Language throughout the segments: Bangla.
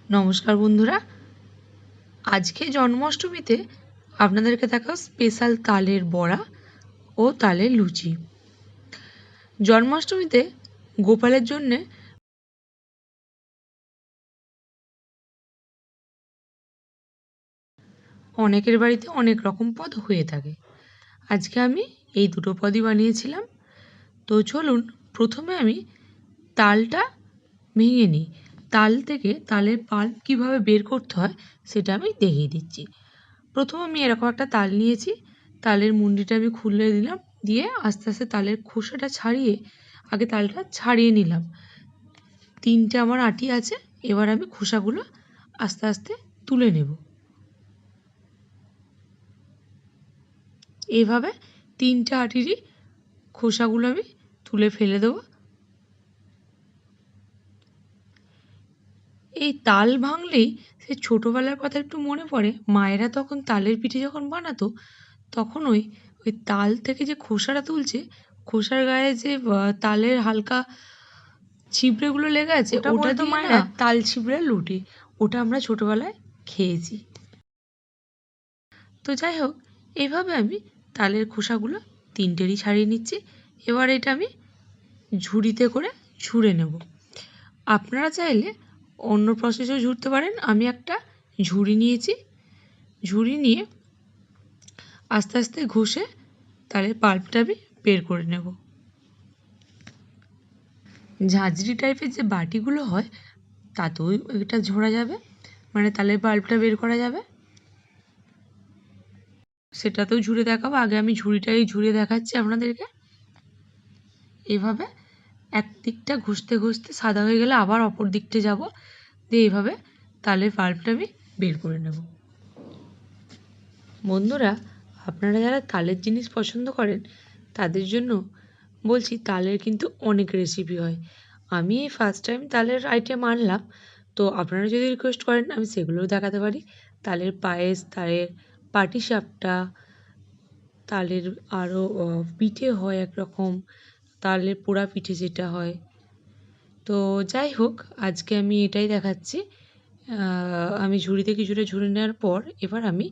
নমস্কার বন্ধুরা, আজকে জন্মাষ্টমীতে আপনাদেরকে দেখাবো স্পেশাল তালের বড়া ও তালের লুচি। জন্মাষ্টমীতে গোপালের জন্যে অনেকের বাড়িতে অনেক রকম পদ হয়ে থাকে। আজকে আমি এই দুটো পদই বানিয়েছিলাম। তো চলুন প্রথমে আমি তালটা ভেঙে নিই। তাল থেকে তালের পাল্প কীভাবে বের করতে হয় সেটা আমি দেখিয়ে দিচ্ছি। প্রথম আমি এরকম একটা তাল নিয়েছি, তালের মুন্ডিটা আমি খুলে দিলাম, দিয়ে আস্তে আস্তে তালের খোসাটা ছাড়িয়ে আগে তালটা ছাড়িয়ে নিলাম। তিনটে আমার আটি আছে, এবার আমি খোসাগুলো আস্তে আস্তে তুলে নেব। এইভাবে তিনটে আটিরই খোসাগুলো আমি তুলে ফেলে দেবো। এই তাল ভাঙলেই সে ছোটোবেলার কথা একটু মনে পড়ে। মায়েরা তখন তালের পিঠে যখন বানাতো তখন ওই তাল থেকে যে খোসাটা তুলছে, খোসার গায়ে যে তালের হালকা ছিবড়েগুলো লেগে আছে ওটা দিয়ে মায়েরা তাল ছিবড়ে লুটি, ওটা আমরা ছোটোবেলায় খেয়েছি। তো যাই হোক, এইভাবে আমি তালের খোসাগুলো তিনটেরই ছাড়িয়ে নিচ্ছি। এবার এটা আমি ঝুড়িতে করে ঝুড়ে নেব। আপনারা চাইলে অন্য প্রসেসেও ঝুড়তে পারেন। আমি একটা ঝুড়ি নিয়েছি, ঝুড়ি নিয়ে আস্তে আস্তে ঘষে তালের পাল্পটা আমি বের করে নেব। ঝাঁঝরি টাইপের যে বাটিগুলো হয় তাতেও এটা ঝোড়া যাবে, মানে তালের পাল্পটা বের করা যাবে, সেটাতেও ঝুড়ে দেখাবো। আগে আমি ঝুড়িটাই ঝুড়ে দেখাচ্ছি আপনাদেরকে। এইভাবে এক দিকটা ঘষতে ঘষতে সাদা হয়ে গেলে আবার অপর দিকটা যাব, দিয়ে এইভাবে তালের পাল্পটা আমি বের করে নেব। বন্ধুরা, আপনারা যারা তালের জিনিস পছন্দ করেন তাদের জন্য বলছি, তালের কিন্তু অনেক রেসিপি হয়। আমি এই ফার্স্ট টাইম তালের আইটেম আনলাম, তো আপনারা যদি রিকোয়েস্ট করেন আমি সেগুলোও দেখাতে পারি। তালের পায়েস, তালের পাটিসাপটা, তালের আরও পিঠে হয় একরকম, তালের পোড়া পিঠে যেটা হয়। তো যাই হোক, আজকে আমি এটাই দেখাচ্ছি। আমি ঝুড়িতে কিছুটা ঝুড়ে নেওয়ার পর এবার আমি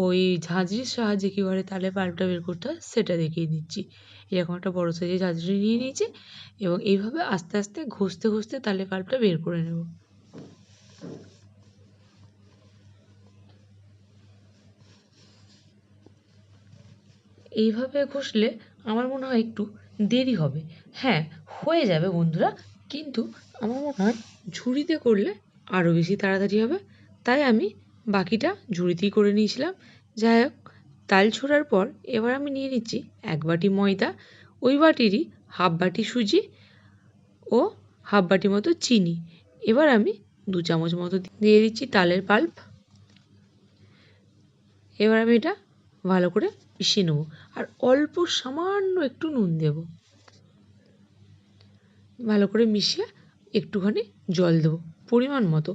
ওই ঝাঁঝরির সাহায্যে কীভাবে তালের পাল্পটা বের করতে হয় সেটা দেখিয়ে দিচ্ছি। এরকম একটা বড়ো সাইজের ঝাঁঝরি নিয়ে নিয়েছি এবং এইভাবে আস্তে আস্তে ঘষতে ঘষতে তালের পাল্পটা বের করে নেব। এইভাবে ঘষলে আমার মনে হয় একটু দেরি হবে। হ্যাঁ, হয়ে যাবে বন্ধুরা, কিন্তু আমার মনে হয় ঝুড়িতে করলে আরও বেশি তাড়াতাড়ি হবে। তাই আমি বাকিটা ঝুড়িতেই করে নিয়েছিলাম। যাই হোক, তাল ছোড়ার পর এবার আমি নিয়ে নিচ্ছি 1 বাটি ময়দা, ওই বাটিরই হাফ বাটি সুজি ও হাফ বাটি মতো চিনি। এবার আমি 2 চামচ মতো দিয়ে দিচ্ছি তালের পাল্প। এবার আমি এটা ভালো করে মিশিয়ে নেব, আর অল্প সামান্য একটু নুন দেব। ভালো করে মিশিয়ে একটুখানি জল দেবো, পরিমাণ মতো,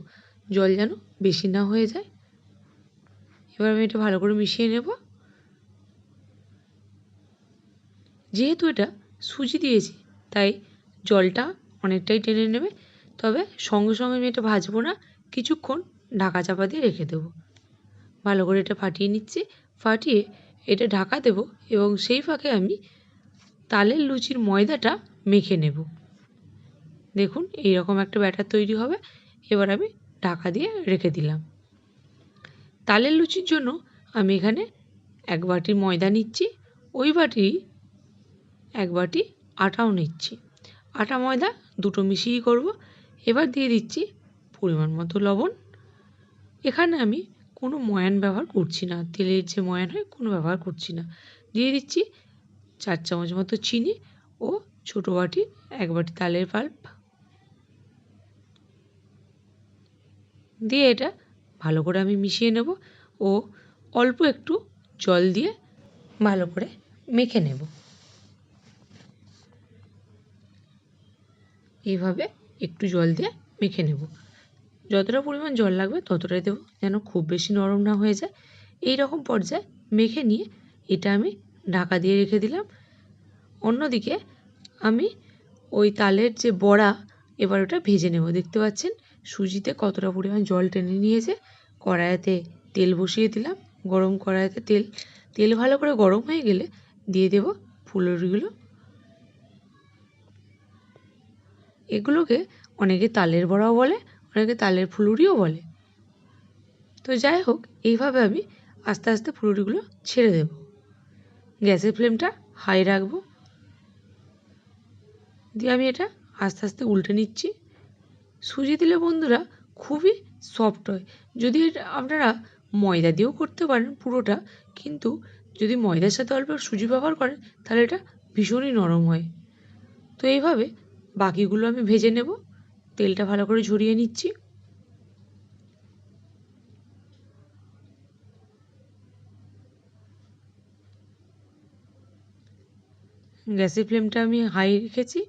জল যেন বেশি না হয়ে যায়। এবার আমি এটা ভালো করে মিশিয়ে নেব। যেহেতু এটা সুজি দিয়েছি তাই জলটা অনেকটাই টেনে নেবে, তবে সঙ্গে সঙ্গে আমি এটা ভাজবো না, কিছুক্ষণ ঢাকা চাপা দিয়ে রেখে দেবো। ভালো করে এটা ফাটিয়ে নিচ্ছি, ফাটিয়ে এটা ঢাকা দেবো এবং সেই ফাঁকে আমি তালের লুচির ময়দাটা মেখে নেব। দেখুন এইরকম একটা ব্যাটার তৈরি হবে। এবার আমি ঢাকা দিয়ে রেখে দিলাম। তালের লুচির জন্য আমি এখানে 1 বাটি ময়দা নিচ্ছি, ওই বাটি 1 বাটি আটাও নিচ্ছি। আটা ময়দা দুটো মিশিয়েই করব। এবার দিয়ে দিচ্ছি পরিমাণ মতো লবণ। এখানে আমি কোনো ময়ান ব্যবহার করছি না, তেলের যে ময়ান হয় কোনো ব্যবহার করছি না। দিয়ে দিচ্ছি 4 চামচ মতো চিনি ও ছোটো বাটি 1 বাটি তালের পাল্প। দিয়ে এটা ভালো করে আমি মিশিয়ে নেব ও অল্প একটু জল দিয়ে ভালো করে মেখে নেব। এইভাবে একটু জল দিয়ে মেখে নেব। যতটা পরিমাণ জল লাগবে ততটাই দেবো, যেন খুব বেশি নরম না হয়ে যায়। এই রকম পর্যায়ে মেখে নিয়ে এটা আমি ঢাকা দিয়ে রেখে দিলাম। অন্যদিকে আমি ওই তালের যে বড়া, এবার ওটা ভেজে নেব। দেখতে পাচ্ছেন সুজিতে কতটা পরিমাণ জল টেনে নিয়েছে। কড়াইতে তেল বসিয়ে দিলাম। গরম কড়াইতে তেল ভালো করে গরম হয়ে গেলে দিয়ে দেব ফুলুরিগুলো। এগুলোকে অনেকে তালের বড়াও বলে, অনেকে তালের ফুলুরিও বলে। তো যাই হোক, এইভাবে আমি আস্তে আস্তে ফুলুরিগুলো ছেড়ে দেব। গ্যাসের ফ্লেমটা হাই রাখবো। দিয়ে আমি এটা আস্তে আস্তে উল্টে নিচ্ছি। সুজি দিলে বন্ধুরা খুবই সফট হয়। যদি এটা আপনারা ময়দা দিয়েও করতে পারেন পুরোটা, কিন্তু যদি ময়দার সাথে অল্প সুজি ব্যবহার করেন তাহলে এটা ভীষণই নরম হয়। তো এইভাবে বাকিগুলো আমি ভেজে নেব। তেলটা ভালো করে ঝরিয়ে নিচ্ছি। গ্যাসের ফ্লেমটা আমি হাই রেখেছি।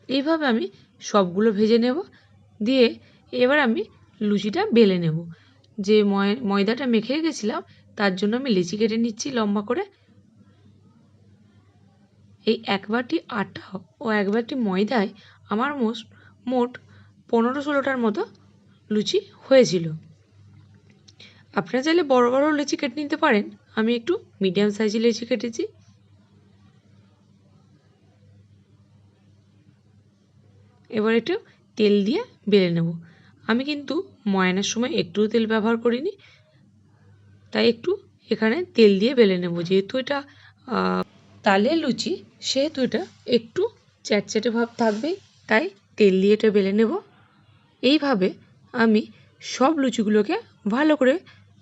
এইভাবে আমি সবগুলো ভেজে নেব। দিয়ে এবার আমি লুচিটা বেলে নেব। যে ময়দাটা মেখে রেখেছিলাম তার জন্য আমি লেচি কেটে নিচ্ছি লম্বা করে। এই 1 বাটি আটা ও 1 বাটি ময়দায় আমার মোট 15-16টার মতো লুচি হয়েছিল। আপনারা চাইলে বড় বড় লেচি কেটে নিতে পারেন। আমি একটু মিডিয়াম সাইজের লেচি কেটেছি। এবার একটু তেল দিয়ে বেলে নেব। আমি কিন্তু ময়ানের সময় একটুও তেল ব্যবহার করিনি, তাই একটু এখানে তেল দিয়ে বেলে নেব। যেহেতু এটা তালের লুচি, সেহেতু এটা একটু চ্যাটচ্যাটে ভাব থাকবেই, তাই তেল দিয়ে এটা বেলে নেব। এইভাবে আমি সব লুচিগুলোকে ভালো করে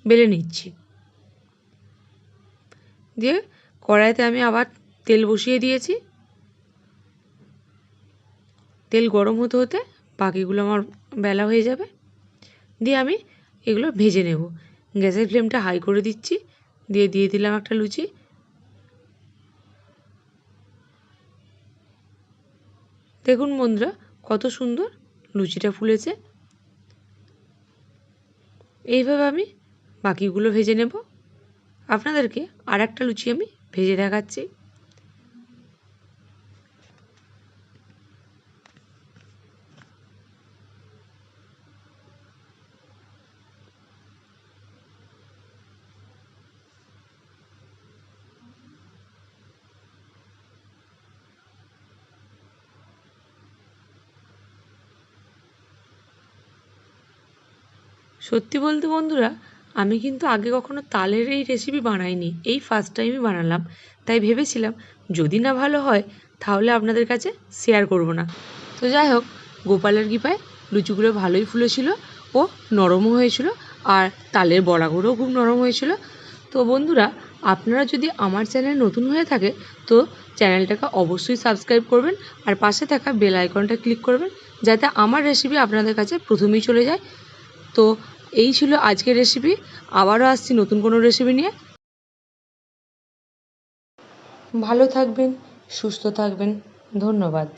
বেলে নিচ্ছি। দিয়ে কড়াইতে আমি আবার তেল বসিয়ে দিয়েছি। তেল গরম হতে হতে বাকিগুলো আমার বেলা হয়ে যাবে। দিয়ে আমি এগুলো ভেজে নেব। গ্যাসের ফ্লেমটা হাই করে দিচ্ছি। দিয়ে দিলাম একটা লুচি। দেখুন বন্ধুরা কত সুন্দর লুচিটা ফুলেছে। এইভাবে আমি বাকিগুলো ভেজে নেব। আপনাদেরকে আর একটা লুচি আমি ভেজে দেখাচ্ছি। সত্যি বলতে বন্ধুরা, আমি কিন্তু আগে কখনো তালের এই রেসিপি বানাইনি। এই ফার্স্ট টাইমই বানালাম। তাই ভেবেছিলাম যদি না ভালো হয় তাহলে আপনাদের কাছে শেয়ার করব না। তো যাই হোক, গোপালের কৃপায় লুচিগুলো ভালোই ফুলেছিল ও নরমও হয়েছিল, আর তালের বড়াগুলোও খুব নরম হয়েছিল। তো বন্ধুরা, আপনারা যদি আমার চ্যানেল নতুন হয়ে থাকে তো চ্যানেলটাকে অবশ্যই সাবস্ক্রাইব করবেন, আর পাশে থাকা বেল আইকনটা ক্লিক করবেন যাতে আমার রেসিপি আপনাদের কাছে প্রথমেই চলে যায়। তো এই ছিল আজকের রেসিপি। আবারও আসছি নতুন কোনো রেসিপি নিয়ে। ভালো থাকবেন, সুস্থ থাকবেন। ধন্যবাদ।